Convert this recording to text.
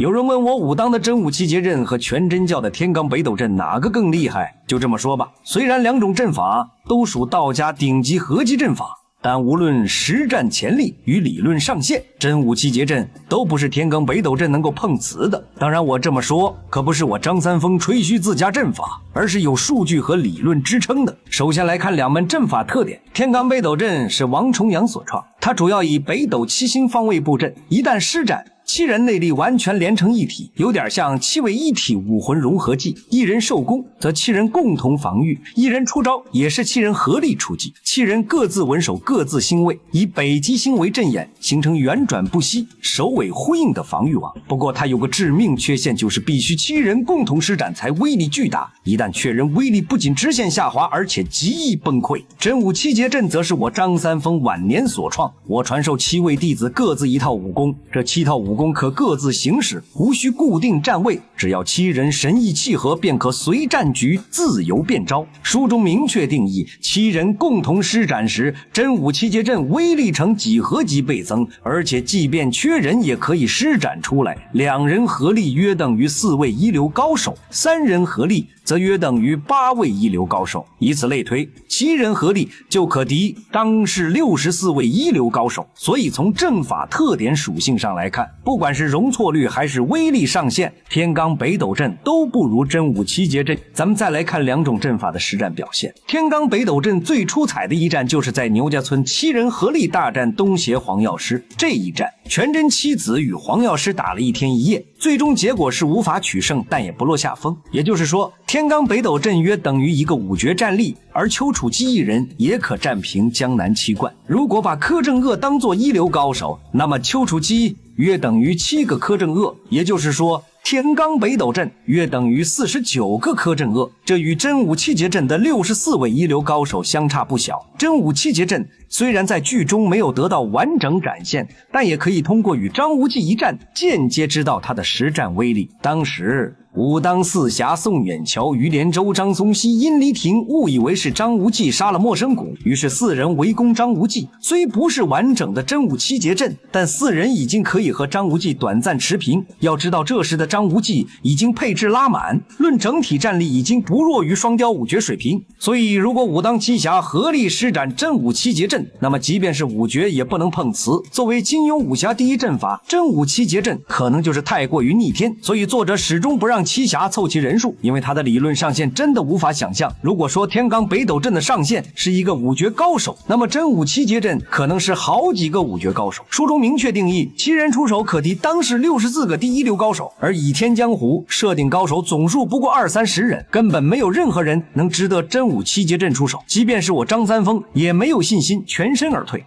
有人问我武当的真武七节阵和全真教的天罡北斗阵哪个更厉害？就这么说吧，虽然两种阵法都属道家顶级合击阵法，但无论实战潜力与理论上限，真武七节阵都不是天罡北斗阵能够碰瓷的。当然我这么说可不是我张三丰吹嘘自家阵法，而是有数据和理论支撑的。首先来看两门阵法特点。天罡北斗阵是王重阳所创，它主要以北斗七星方位布阵，一旦施展七人内力完全连成一体，有点像七位一体武魂融合技，一人受攻则七人共同防御，一人出招也是七人合力出击，七人各自稳守各自星位，以北极星为阵眼，形成圆转不息首尾呼应的防御网。不过它有个致命缺陷，就是必须七人共同施展才威力巨大，一旦缺人，威力不仅直线下滑，而且极易崩溃。真武七节阵则是我张三丰晚年所创，我传授七位弟子各自一套武功，这七套武功可各自行使，无需固定站位，只要七人神意契合，便可随战局自由变招。书中明确定义，七人共同施展时，真武七节阵威力呈几何级倍增，而且即便缺人也可以施展出来。两人合力约等于4位一流高手，三人合力则约等于8位一流高手，以此类推，七人合力就可敌当世64位一流高手。所以从阵法特点属性上来看，不管是容错率还是威力上限，天罡北斗阵都不如真武七节阵。咱们再来看两种阵法的实战表现。天罡北斗阵最出彩的一战就是在牛家村七人合力大战东邪黄药师。这一战全真七子与黄药师打了1天1夜，最终结果是无法取胜，但也不落下风。也就是说，天罡北斗阵约等于一个五绝战力，而丘处机一人也可战平江南七冠。如果把柯镇恶当作一流高手，那么丘处机约等于7个柯镇恶，也就是说天罡北斗阵约等于49个柯镇恶，这与真武七节阵的64位一流高手相差不小。真武七节阵虽然在剧中没有得到完整展现，但也可以通过与张无忌一战间接知道他的实战威力。当时武当四侠宋远桥、于连州、张松溪、殷离亭误以为是张无忌杀了莫生谷，于是4人围攻张无忌。虽不是完整的真武七节阵，但4人已经可以和张无忌短暂持平。要知道这时的张无忌已经配置拉满，论整体战力已经不弱于双雕五绝水平。所以如果武当七侠合力施展真武七节阵，那么即便是五绝也不能碰瓷。作为金庸武侠第一阵法，真武七节阵可能就是太过于逆天，所以作者始终不让七侠凑齐人数，因为他的理论上限真的无法想象。如果说天罡北斗阵的上限是一个五绝高手，那么真武七节阵可能是好几个五绝高手。书中明确定义，七人出手可敌当时64个第一流高手，而倚天江湖设定高手总数不过20-30人，根本没有任何人能值得真武七节阵出手。即便是我张三丰也没有信心全身而退。